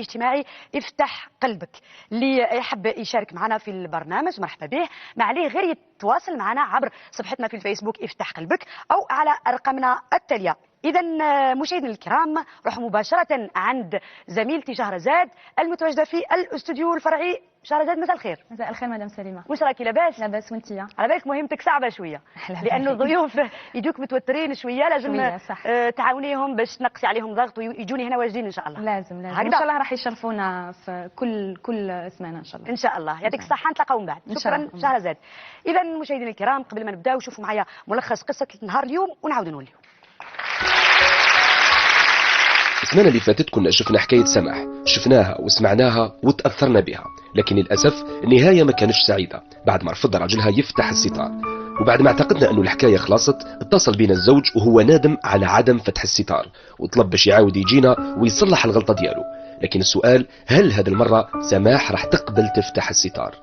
اجتماعي افتح قلبك. اللي يحب يشارك معنا في البرنامج مرحبا به، ما عليه غير يتواصل معنا عبر صفحتنا في الفيسبوك افتح قلبك او على ارقامنا التاليه. اذا مشاهدينا الكرام نروح مباشره عند زميلتي شهرزاد المتواجده في الاستوديو الفرعي. شهرزاد مساء الخير. مساء الخير مدام سليمه. واش راكي لاباس؟ لاباس وانتيا؟ على بالك مهمتك صعبه شويه لانه الضيوف يجوك متوترين شويه، لازم تعاونيهم باش تنقصي عليهم ضغط ويجوني هنا واجدين ان شاء الله. لازم ان شاء الله راح يشرفونا في كل سمانه ان شاء الله. ان شاء الله يعطيك الصحه، نتلاقاو من بعد. شكرا شهرزاد. اذا مشاهدينا الكرام قبل ما نبداو شوفوا معايا ملخص قصه نهار اليوم ونعاودوا نوليو. السنة اللي فاتت كنا شفنا حكاية سماح، شفناها وسمعناها وتأثرنا بها، لكن للأسف النهاية ما كانتش سعيدة. بعد ما رفض راجلها يفتح الستار وبعد ما اعتقدنا أنه الحكاية خلاصت، اتصل بينا الزوج وهو نادم على عدم فتح الستار وطلب باش يعاود يجينا ويصلح الغلطة دياله. لكن السؤال، هل هذه المرة سماح راح تقبل تفتح الستار؟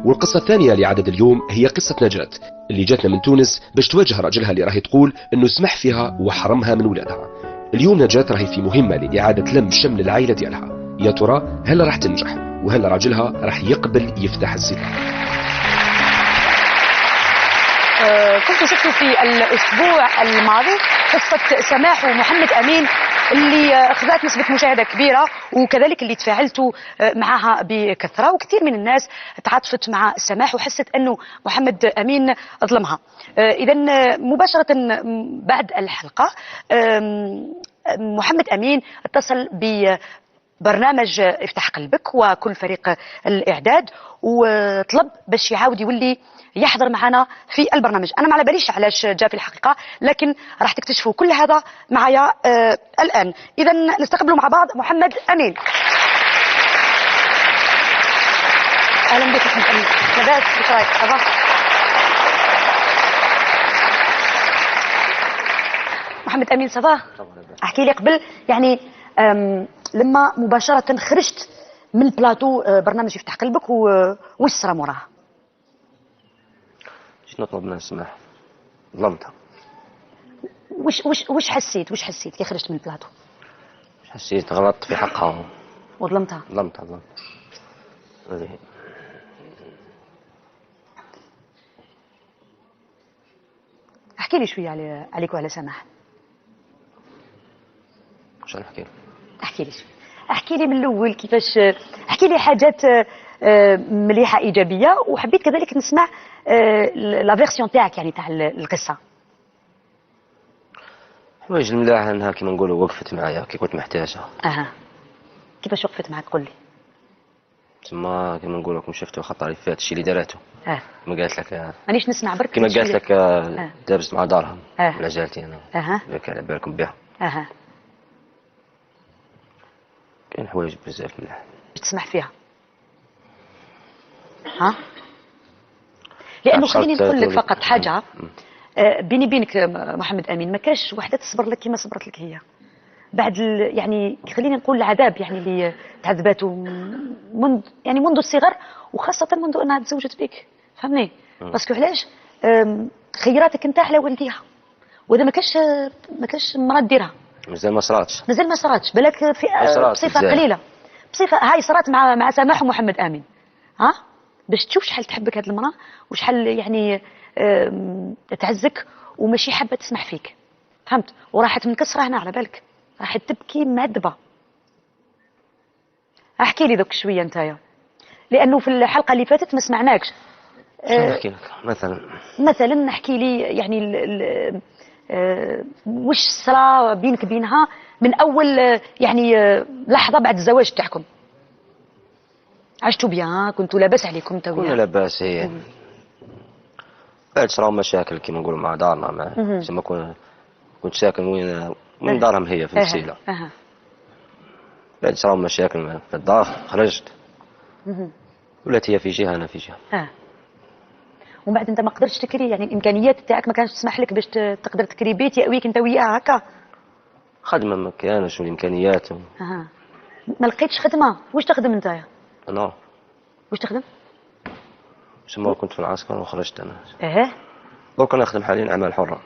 والقصة الثانية لعدد اليوم هي قصة نجاة اللي جاتنا من تونس باش تواجه راجلها اللي راهي تقول انه سمح فيها وحرمها من ولادها. اليوم نجاة راهي في مهمة لإعادة لم شمل العائلة ديالها. يا ترى هل راح تنجح وهل راجلها راح يقبل يفتح الستار؟ كنت شفت في الأسبوع الماضي قصة سماح ومحمد أمين اللي أخذت نسبة مشاهدة كبيرة، وكذلك اللي تفاعلتوا معها بكثرة، وكثير من الناس تعاطفت مع سماح وحست أنه محمد أمين ظلمها. إذا مباشرة بعد الحلقة محمد أمين اتصل ببرنامج افتح قلبك وكل فريق الإعداد وطلب باش يعاود يولي يحضر معنا في البرنامج. انا ما على باليش علاش جاء في الحقيقه، لكن راح تكتشفوا كل هذا معايا الان. اذا نستقبلوا مع بعض محمد امين. اهلا بك محمد امين. لاباس؟ كيف رايك؟ صافا؟ محمد امين صافا؟ احكي لي قبل يعني لما مباشره خرجت من بلاطو برنامج يفتح قلبك وش صرا موراها؟ نطلب منها السماح، ظلمتها. وش حسيت كي خرجت من البلاطو؟ حسيت غلطت في حقها وظلمتها. ظلمتها. احكي لي شويه عليك وعلى سماح. شنو نحكي لك؟ احكي لي من الاول كيفاش، احكي لي حاجات مليحه ايجابيه، وحبيت كذلك نسمع لا فيرسيون تاعك يعني تاع القصه. حوايج الملاح انها كيما نقولوا وقفت معايا كي كنت محتاجها. كيفاش وقفت معك؟ قول لي. تما كيما نقولوا كم شفتوا خطر فات الشيء اللي دارته. ما قالت لك مانيش نسمع برك كيما قالت لك دابزت مع دارهم ولا جالتي انا لك على بالكم بها. كاين حوايج بزاف ملاح تسمح فيها. لانه خليني نقول لك فقط حاجه بيني بينك محمد امين، ما كاش وحده تصبر لك كما صبرت لك هي بعد يعني خليني نقول العذاب يعني اللي تعذباته منذ الصغر، وخاصه منذ انها تزوجت بك، فهمني؟ باسكو علاش خيراتك انت على والديها، وهذا ما كاش مرات ديرها. مازال ما صراتش بالك بصفه قليله، بصفه هاي صرات مع سماح ومحمد امين. باش تشوف شحال تحبك هذه المراه وشحال يعني تعزك وماشي حابه تسمح فيك، فهمت؟ وراحت منكسره هنا على بالك، راحت تبكي معذبه. احكي لي دوك شويه نتايا، لانه في الحلقه اللي فاتت ما سمعناكش. شنو نحكي لك مثلا احكي لي يعني وش صرا بينك بينها من اول يعني لحظه بعد الزواج تاعكم؟ عشتوا بيان؟ كنتوا لاباس عليكم تويا؟ كنا لاباس. هي بعد صراو مشاكل كيما نقولوا مع دارنا، ما كنت ساكن وين من دارهم هي في السيله. بعد صراو مشاكل في الدار، خرجت ولات هي في جهه انا في جهه. ومن بعد انت ما قدرتش تكري، يعني الامكانيات تاعك ما كانتش تسمح لك باش تقدر تكري بيت ياويك انت وياه هكا؟ خدمه ما كانش والامكانيات ما لقيتش خدمه. واش تخدم انت؟ انا واش تخدم؟ سما كنت في العسكر وخرجت انا. دوك نخدم حاليا اعمال حره.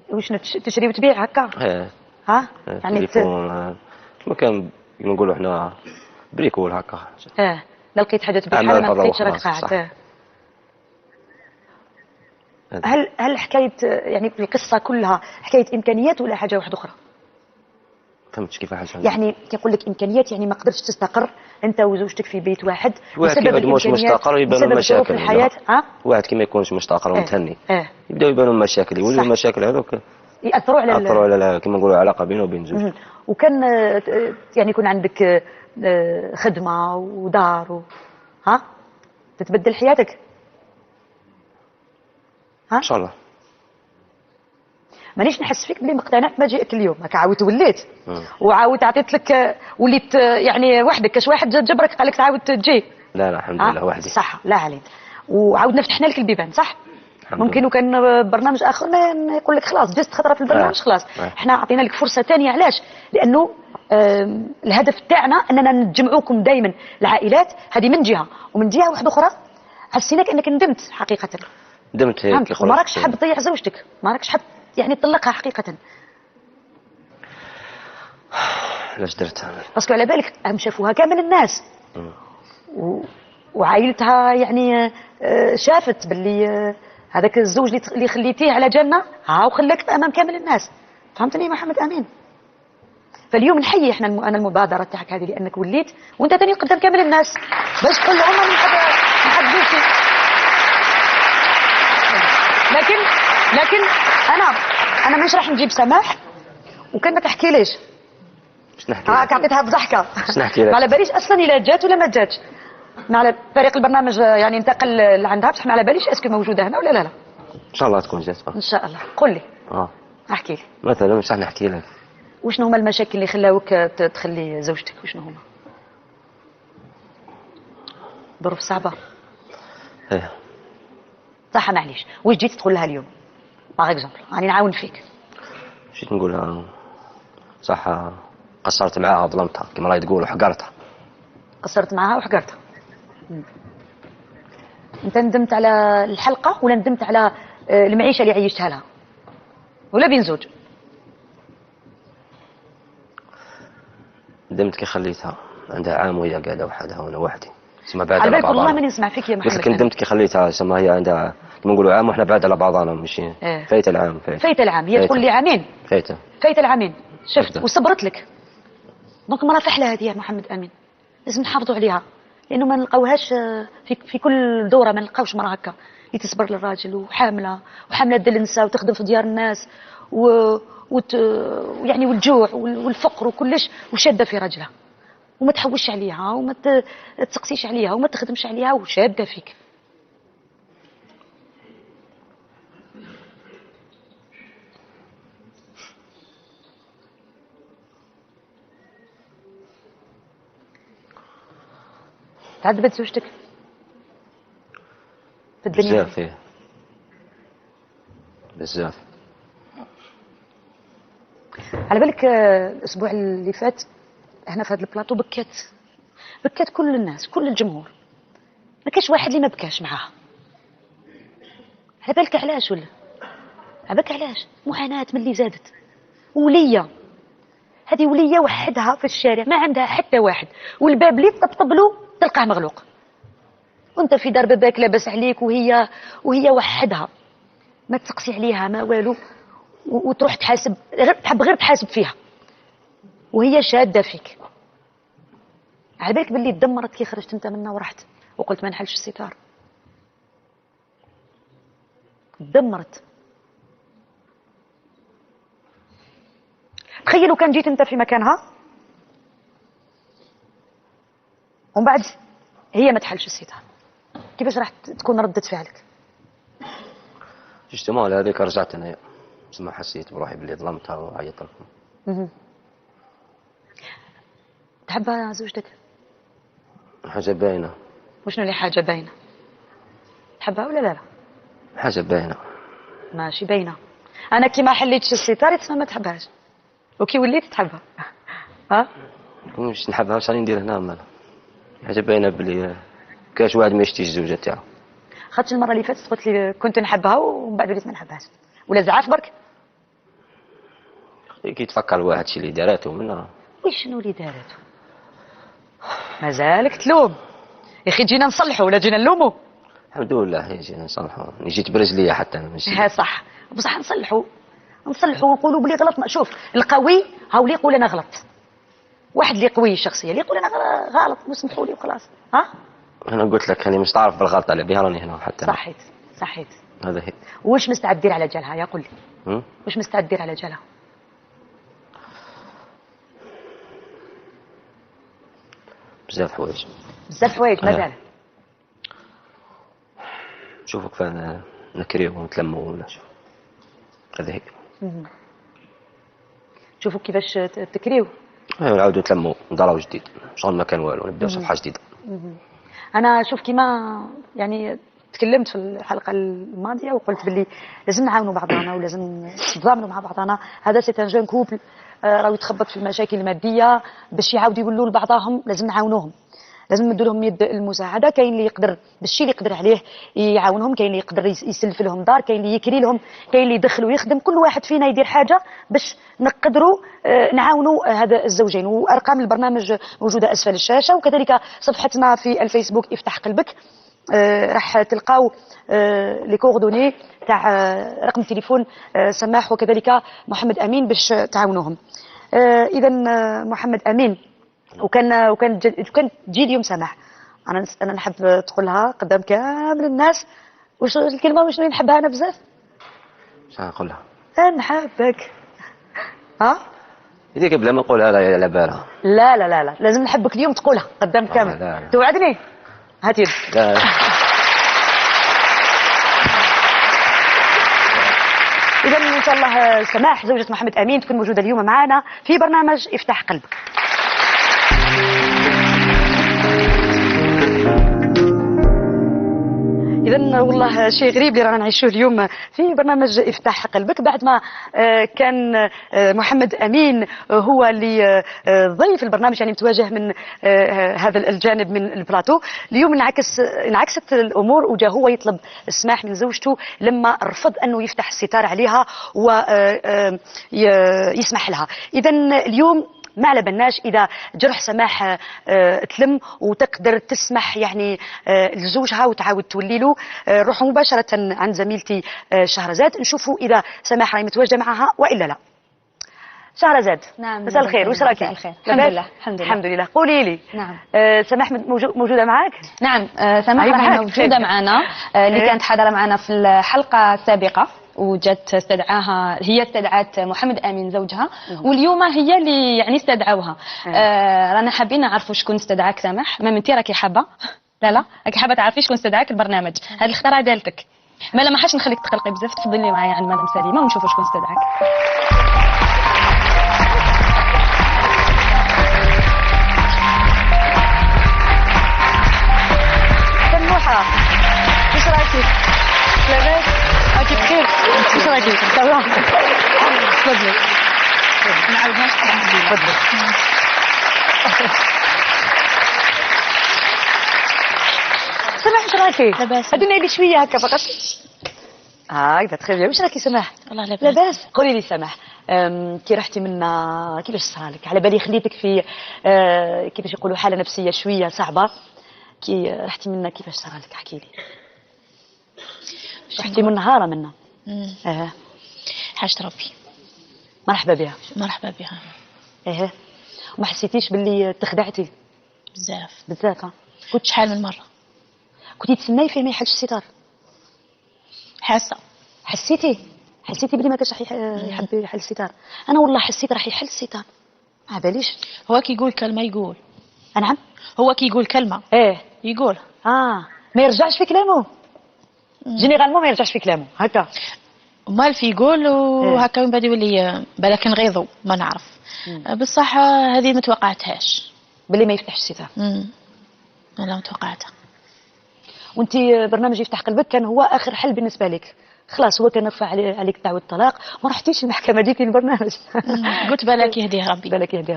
واش تشري وتبيع هكا؟ يعني تليفون ما كان كيما نقولوا حنا بريكول هكا. لا لقيت حاجه تبيعها أعمال ما حرة لقيتش راك وخلاص، قاعد. هل حكايه يعني القصه كلها حكايه امكانيات ولا حاجه واحده اخرى؟ فهمتش كيف حاجه. يعني كيقول لك امكانيات، يعني ما قدرتش تستقر انت وزوجتك في بيت واحد واحد بسبب كيما يكونش الامكانيات، مستقر يبانوا بسبب ظروف المشاكل. الحياه. واحد كيما يكونش مستقر ومتهني اه يبداو يبانوا المشاكل، يولوا المشاكل هذوك ياثروا على كيما نقولوا علاقه بينه وبين زوجته. وكان يعني يكون عندك خدمه ودار ها تتبدل حياتك ان شاء الله. مانيش نحس فيك بلي مقتنعت ما جيك اليوم هكا عاود وليت وعاود عطيت لك وليت يعني وحدك، كاش واحد جبرك قال لك تعاود تجي؟ لا الحمد لله وحدي. صح لا عليك. وعاودنا فتحنا لك البيبان صح. ممكن وكان برنامج اخر يقول لك خلاص جزت خطره في البرنامج خلاص. احنا عطينا لك فرصه ثانيه. علاش؟ لانه الهدف تاعنا اننا نجمعوكم دائما العائلات هذه من جهه، ومن جهه واحده اخرى حسيناك انك ندمت حقيقه. ندمت هيك. ما راكش حاب تضيع زوجتك، ما راكش حاب يعني تطلقها حقيقه. علاش درتها؟ باسكو على بالك هم شافوها كامل الناس وعائلتها يعني شافت باللي هذاك الزوج اللي خليتيه على جنه ها وخلاك امام كامل الناس. فهمتني محمد امين؟ فاليوم نحيي احنا انا المبادره تاعك هذه لانك وليت وانت ثاني قدام كامل الناس باش تقول لهم من حد زوجتي. لكن انا مش راح نجيب سماح وكان ما تحكي ليش. باش نحكي هاك عطيتها بضحكه. باش نحكي لك. ما على باليش اصلا الا جات ولا ما جاتش. ما على فريق البرنامج يعني انتقل لعندها بصح ما على باليش اسكو موجوده هنا ولا لا. ان شاء الله تكون جات. ان شاء الله. قول لي. احكي لي. مثلا مش راح نحكي لك. وشنو هما المشاكل اللي خلاوك تخلي زوجتك؟ وشنو هما؟ ظروف صعبه. ايه صح. معليش واش جيت تقول لها اليوم؟ باغ اكزومبل راني نعاون فيك. جيت نقول لها صح قصرت معاها ظلمتها كما راهي تقول وحقرتها. قصرت معاها وحقرتها. انت ندمت على الحلقه ولا ندمت على المعيشه اللي عيشتها لها ولا بين زوج؟ ندمت كي خليتها عندها عام وهي قاعده وحدها وانا وحدي. ثم بعد على بالك والله ماني نسمع فيك يا محمد. قلت لك ندمت كي خليتها ثم هي عندها كما نقولوا عام وحنا بعاد على بعضنا ماشي. فايت العام. فايت العام. هي تقول لي عامين. فايت العامين. شفت وصبرت لك. دونك مرة فحلة هذه يا محمد امين لازم نحافظوا عليها لانه ما نلقاوهاش في كل دوره. ما نلقاوش مرة هكا اللي تصبر للراجل وحامله دل النساء وتخدم في ديار الناس يعني والجوع والفقر وكلش وشاده في رجلها وما تحوش عليها وما تسقسيش عليها وما تخدمش عليها وشاده فيك. تعذبت زوجتك في الدنيا؟ بزاف. بزاف. على بالك الاسبوع اللي فات هنا في هذا البلاطو بكات كل الناس كل الجمهور. ما كاش واحد اللي ما بكاش معاها. على بالك علاش؟ ولا على بالك علاش؟ معاناة من اللي زادت. ولية هذه ولية وحدها في الشارع ما عندها حتى واحد والباب اللي تطبطب له تلقاه مغلوق وانت في دار باباك لاباس عليك وهي وحدها ما تسقسي عليها ما والو وتروح تحاسب تحب غير تحاسب فيها وهي شاده فيك. على بالك باللي تدمرت كي خرجت انت منها ورحت وقلت ما نحلش الستار. تدمرت. تخيلوا كان جيت انت في مكانها ومن بعد هي ما تحلش الستار كيفاش راح تكون ردة فعلك؟ اجتماع هذيك رجعت انايا ما حسيت بروحي بلي ظلمتها وعيطت لكم. تحبها زوجتك؟ حاجة باينة. وشنو اللي حاجة باينة؟ تحبها ولا لا؟ حاجة باينة. ماشي باينة. أنا كي ما حليتش الستار تسمى ما تحبهاش وكي وليت تحبها. ها؟ مش نحبها واش راني ندير هنا مالا. حاجة باينة بلي كاش واحد ما يشتيش الزوجة تاعو. خاطش المرة اللي فاتت قلت لي كنت نحبها ومن بعد وليت ما نحبهاش ولا زعاف برك؟ كي تفكر الواحد شي اللي دارته منها. وشنو اللي دارته؟ مازالك تلوم يا اخي، جينا نصلحوا ولا جينا نلوموا؟ الحمد لله جينا نصلحوا، جيت برجلية حتى انا ماشي. ها صح، بصح نصلحوا ونقولوا بلي غلطنا. شوف القوي هاو اللي يقول انا غلط، واحد اللي قوي الشخصيه اللي يقول انا غلط وسمحوا لي وخلاص. ها انا قلت لك انا مش تعرف بالغلط على بها راني هنا حتى. صحيت. هذا هي. واش مستعد دير على جالها؟ يا قول لي م? واش مستعد دير على جالها؟ بزاف حوايج. بزاف حوايج مازال. شوفوا كيف نكريو ونتلموا ولا شوف. هذا هي. شوفوا كيفاش تكريو. نعاودوا نتلموا نداروا جديد، شغل ما كان والو، نبداو صفحه جديده. انا شوف كيما يعني تكلمت في الحلقه الماضيه وقلت باللي لازم نعاونوا بعضنا ولازم نتضامنوا مع بعضنا. هذا سي ان جون كوبل راهو يتخبط في المشاكل الماديه، باش يعاودوا يولوا لبعضهم لازم نعاونوهم، لازم ندوا لهم يد المساعده. كاين اللي يقدر بالشيء اللي يقدر عليه يعاونهم، كاين اللي يقدر يسلف لهم دار، كاين اللي يكري لهم، كاين اللي يدخل ويخدم. كل واحد فينا يدير حاجه باش نقدروا نعاونوا هذا الزوجين. وارقام البرنامج موجوده اسفل الشاشه، وكذلك صفحتنا في الفيسبوك افتح قلبك. راح تلقاو لي كوردوني تاع رقم تليفون سماح وكذلك محمد امين باش تعاونوهم. اذا محمد امين وكان تجي اليوم سماح، انا نحب تقولها قدام كامل الناس. واش الكلمه واش نحبها انا بزاف؟ شنو نقولها؟ نحبك. ها هذيك بلا ما نقولها على بالها. لا لازم نحبك اليوم تقولها قدام كامل. لا. توعدني؟ هاتي لا. إذا إن شاء الله سماح زوجة محمد أمين تكون موجودة اليوم معنا في برنامج افتح قلبك. إذا والله شيء غريب اللي رانا نعيشوه اليوم في برنامج افتح قلبك، بعد ما كان محمد أمين هو اللي ضيف البرنامج، يعني متواجه من هذا الجانب من البلاطو. اليوم انعكست الأمور وجا هو يطلب السماح من زوجته لما رفض أنه يفتح الستار عليها ويسمح لها. إذا اليوم ما على بالناش اذا جرح سماح تلم وتقدر تسمح يعني لزوجها وتعاود تولي له. نروحوا مباشره عند زميلتي شهرزاد نشوفوا اذا سماح راهي متواجده معها والا لا. شهرزاد نعم. مساء الخير، واش راكي؟ مساء الخير. الحمد لله. الحمد لله. قولي لي. نعم. سماح موجوده معك؟ نعم سماح راهي موجوده معنا، اللي كانت حاضره معنا في الحلقه السابقه وجت استدعت محمد امين زوجها، واليوم هي اللي يعني استدعوها. رانا حابين نعرفوا شكون استدعاك سماح. ما انتي راكي حابه؟ لا راكي حابه تعرفي شكون استدعاك البرنامج. هذه الاختراع ديالتك. ما حاش نخليك تقلقي بزاف، تفضلي معايا عند مدام سليمه ونشوفوا شكون استدعاك. سموحه واش راكي؟ لاباس؟ راكي بخير؟ واش راكي؟ تمام. تفضلي. نعاودهاش تفضلي. سماح واش راكي؟ لاباس. هدينا لي شويه هكا فقط. هكذا تخي بيان. واش راكي سماح؟ والله لاباس. لاباس. قولي لي سماح، كي رحتي منا كيفاش صرالك؟ على بالي خليتك في كيفاش يقولوا حاله نفسيه شويه صعبه. كي رحتي منا كيفاش صرالك؟ احكي لي. رحتي من نهار منا. حاجة ربي. مرحبا بها. مرحبا بها. وما حسيتيش باللي تخدعتي؟ بزاف. كنت شحال من مرة. كنتي تسناي فيه ما يحلش الستار؟ حسيتي باللي ما كانش يحب يحل الستار؟ انا والله حسيت راح يحل الستار، ما باليش. هو كي يقول كلمة يقول. نعم. هو كي يقول كلمة يقول. ما يرجعش في كلامه. جينيرالمون ما يرجعش في كلامه هكا. مال في يقول وهكا من بعد يولي بالك نغيظو ما نعرف. بصح هذه ما توقعتهاش باللي ما يفتحش الستار. لا ما توقعتها. وانت برنامج يفتح قلبك كان هو اخر حل بالنسبه لك؟ خلاص هو كان رفع عليك دعوه الطلاق، ما رحتيش المحكمه ديك البرنامج. قلت بالك يهديه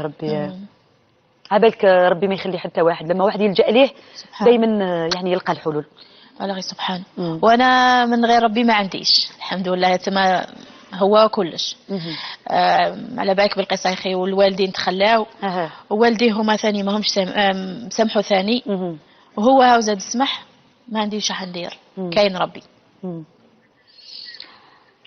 ربي. عبالك ربي ما يخلي حتى واحد، لما واحد يلجأ ليه دائما يعني يلقى الحلول. الله غير سبحان. وانا من غير ربي ما عنديش الحمد لله. تما هو كلش. على بالك بالقصايخي والوالدين تخلاو، ووالديه هما ثاني ما همش سمحوا ثاني، وهو هاو زاد سمح، ما عنديش راح ندير، كاين ربي.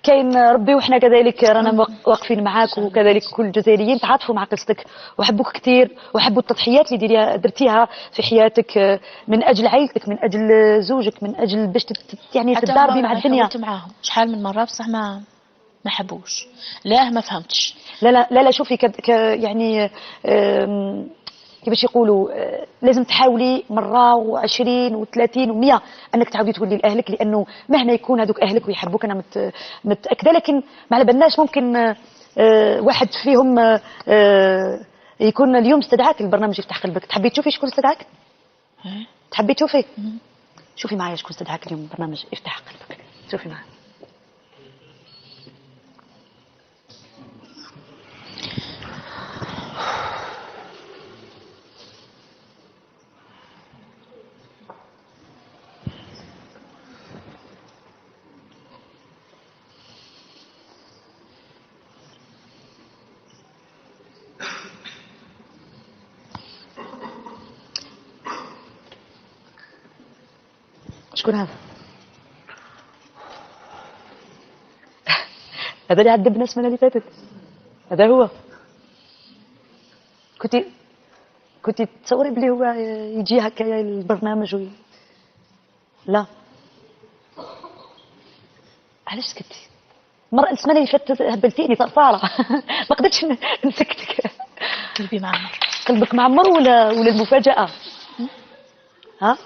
كاين ربي، وحنا كذلك رانا واقفين معاك، وكذلك كل الجزائريين تعاطفوا مع قصتك وحبوك كثير، وحبوا التضحيات اللي درتيها في حياتك من اجل عائلتك، من اجل زوجك، من اجل باش يعني تتضاربي مع الدنيا. حاولت معاهم شحال من مره بصح ما حبوش. لا ما فهمتش. لا شوفي يعني كيفاش يقولوا، لازم تحاولي مرة و20 و30 و100 انك تعاودي تقولي لاهلك، لانه مهما يكون هذوك اهلك ويحبوك انا متاكده، لكن ما على بالناش ممكن واحد فيهم يكون اليوم استدعاك البرنامج يفتح قلبك. تحبي تشوفي شكون استدعاك؟ تحبي تشوفي؟ شوفي معايا شكون استدعاك اليوم البرنامج يفتح قلبك، شوفي معايا. شكون هذا؟ هذا اللي عذبنا السنة اللي فاتت، هذا هو. كنتي تصوري بلي هو يجي هكايا البرنامج لا، علاش سكتي؟ مرة السنة اللي فاتت هبلتيني صرصارة ما قدرتش نسكتك. قلبي معمر. قلبك معمر ولا المفاجأة؟ ها؟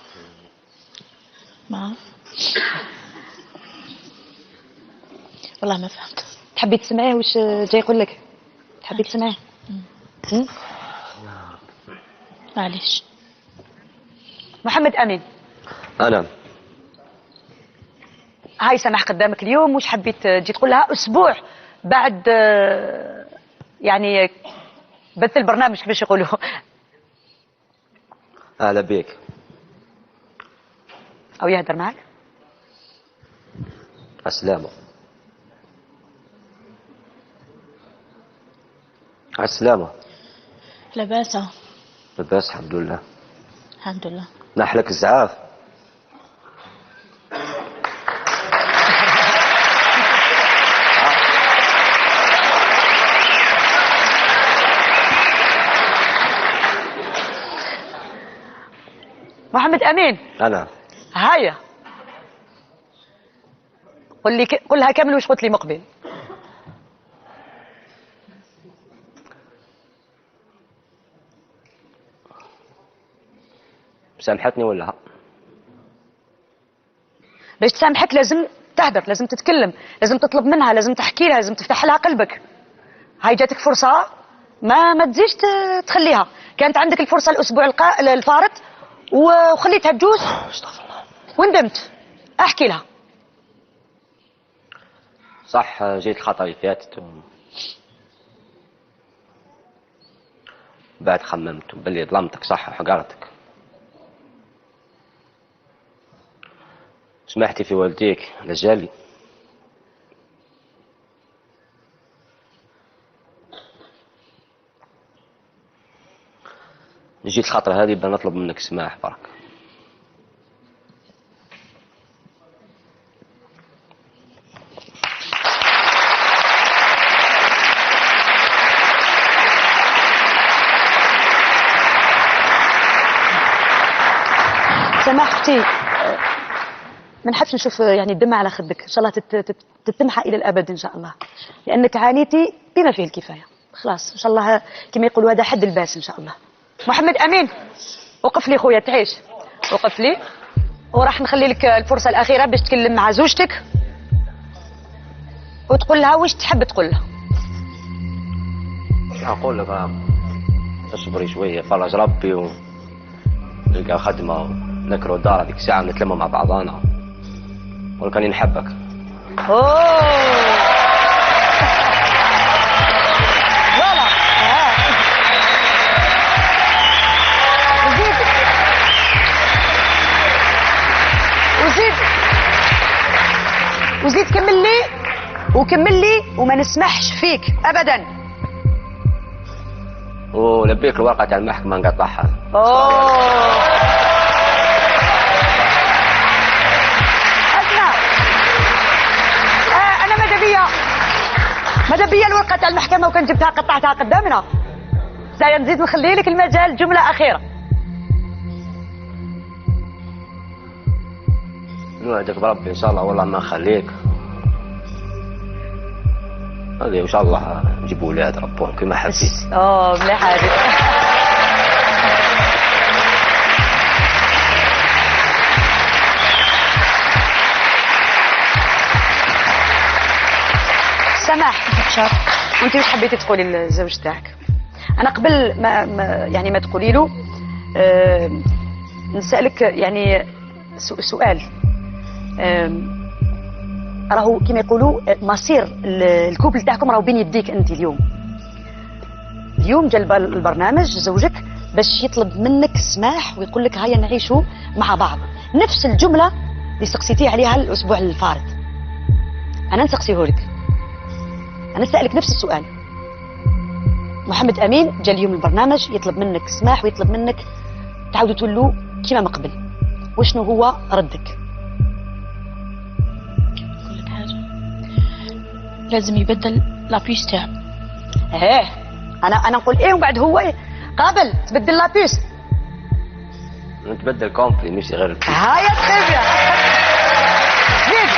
ما والله ما فهمت. تحبي تسمعيه واش جاي يقول لك؟ تحبي تسمعيه؟ معليش. محمد امين، انا هاي سمح قدامك اليوم، وش حبيت تجي تقول لها اسبوع بعد يعني بث البرنامج كيفاش يقولوا؟ اهلا بيك. او يهدر معك؟ السلامة. السلامة. لاباس. لاباس الحمد لله. الحمد لله. نحلك الزعاف. محمد امين، انا هايا قلها كامل وش قلت لي مقبل. سامحتني ولا؟ باش تسامحك لازم تهدر، لازم تتكلم، لازم تطلب منها، لازم تحكي لها، لازم تفتح لها قلبك. هاي جاتك فرصة ما تزيش تخليها. كانت عندك الفرصة الأسبوع الفارط وخليتها تجوز وندمت. احكي لها. صح جيت الخطأ اللي فاتت بعد خممت بلي ظلمتك صح وحقرتك. سمحتي في والديك لجالي. جيت الخطرة هذه بدنا نطلب منك سماح برك. سماحتي ما نحبش نشوف يعني الدمع على خدك، ان شاء الله تتمحى الى الابد ان شاء الله، لانك عانيتي بما فيه الكفايه. خلاص ان شاء الله كما يقولوا هذا حد الباس ان شاء الله. محمد امين وقف لي خويا تعيش، وقف لي وراح نخلي لك الفرصه الاخيره باش تكلم مع زوجتك وتقول لها واش تحب تقول لها. اقول لك اصبري شويه فرج ربي ونلقى خدمه ونكروا الدار هذيك الساعه نتلموا مع بعضانا ولكاني نحبك. فوالا وزيد كمل لي وكمل لي وما نسمحش فيك ابدا. ولبيك الورقه تاع المحكمه نقطعها. اسمع، انا ماذا بيا الورقه تاع المحكمه وكان جبتها قطعتها قدامنا. زي نزيد نخلي لك المجال جمله اخيره. نوعدك بربي ان شاء الله والله ما نخليك. هذه ان شاء الله نجيب ولاد ربهم كما حبيت. مليح هذه. سماح، وانت واش حبيتي تقولي للزوج تاعك؟ انا قبل ما تقولي له نسالك يعني سؤال. راهو كما يقولوا مصير الكوبل تاعكم راهو بين يديك انت اليوم جا البرنامج زوجك باش يطلب منك السماح ويقول لك هيا نعيشوا مع بعض. نفس الجمله اللي سقسيتي عليها الاسبوع الفارط انا نسقسيه لك، انا نسالك نفس السؤال. محمد امين جا اليوم البرنامج يطلب منك السماح ويطلب منك تعاودوا تولوا كيما ما قبل، وشنو هو ردك؟ لازم يبدل لابيس تاعو. انا نقول ومن بعد هو قابل تبدل لابيس. نتبدل كومبلي مش غير البيس. هاي تخيبيا زيد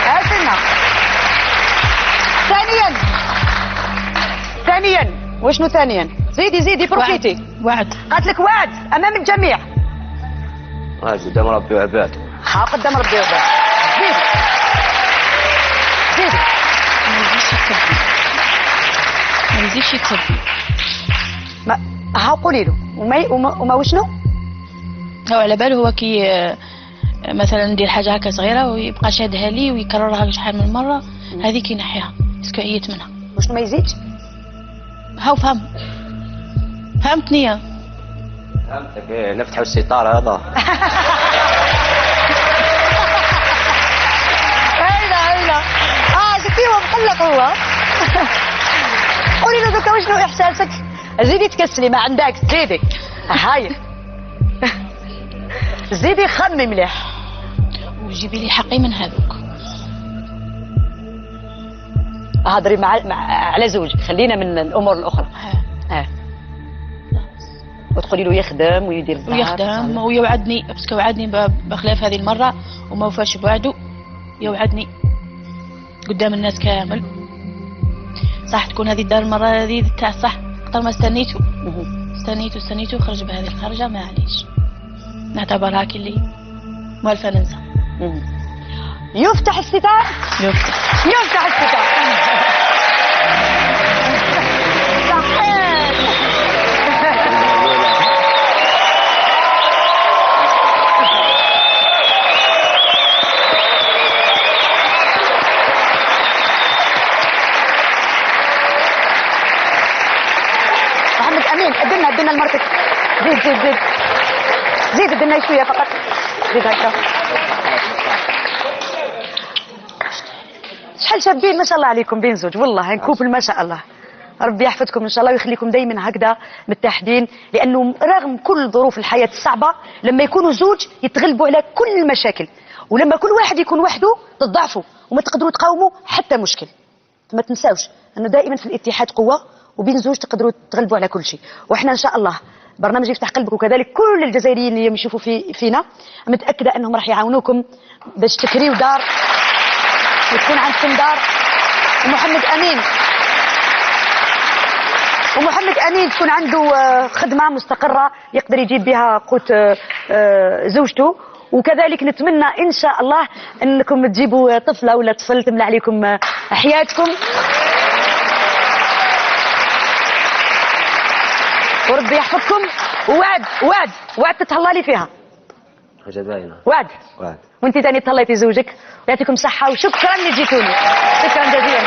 هاتنا. ثانيا وشنو ثانيا؟ زيدي بروفيتي. وعد. قالت لك وعد امام الجميع. قدام ربي وعباده. قدام ربي وعباده. زيد ما يزيدش يتسبي. قولي له وما وشنو؟ هو على باله هو كي مثلا ندير حاجه هكا صغيره ويبقى شادها لي ويكررها شحال من مره، هذيك ينحيها باسكو عييت منها. وشنو ما يزيدش؟ هاو فهمتني. فهمتك. نفتحوا الستاره هذا. هيلا شفتي هو مقلق هو. قولي له دوكا وشنو احساسك؟ زيدي تكسلي ما عندك زيدي. هاي زيدي خمي مليح وجيبي لي حقي من هذوك. هضري على زوجك، خلينا من الامور الاخرى. وتقولي له يخدم ويدير الدار ويخدم ويوعدني، باسكو وعدني بخلاف هذه المره وما وفاش بوعده. يوعدني قدام الناس كامل. صح تكون هذه الدار المره هذه تاع صح اكثر ما استنيته خرج بهذه الخرجه، معليش نعتبرها كلي موالفه ننسى. يفتح الستار. يفتح الستار. محمد امين ادنا المركز. زيد ادنا شويه فقط. زيد هكا. شحال شابين ما شاء الله عليكم بين زوج، والله كوبل ما شاء الله. ربي يحفظكم ان شاء الله ويخليكم دائما هكذا متحدين، لانه رغم كل ظروف الحياه الصعبه لما يكونوا زوج يتغلبوا على كل المشاكل، ولما كل واحد يكون وحده تضعفوا وما تقدروا تقاوموا حتى مشكل. ما تنساوش انه دائما في الاتحاد قوه، وبين زوج تقدروا تغلبوا على كل شيء. واحنا ان شاء الله برنامج يفتح قلبك وكذلك كل الجزائريين اللي يشوفوا فينا متاكده انهم راح يعاونوكم باش تكريوا دار وتكون عندكم دار. ومحمد امين تكون عنده خدمه مستقره يقدر يجيب بها قوت زوجته. وكذلك نتمنى ان شاء الله انكم تجيبوا طفله ولا طفل تملى عليكم حياتكم، وربي يحفظكم. وعد تتهلا لي فيها. حاجه باينه. وعد. وانت ثاني تهليتي زوجك، يعطيكم صحه وشكرا اللي جيتوني. شكرا جزيلا.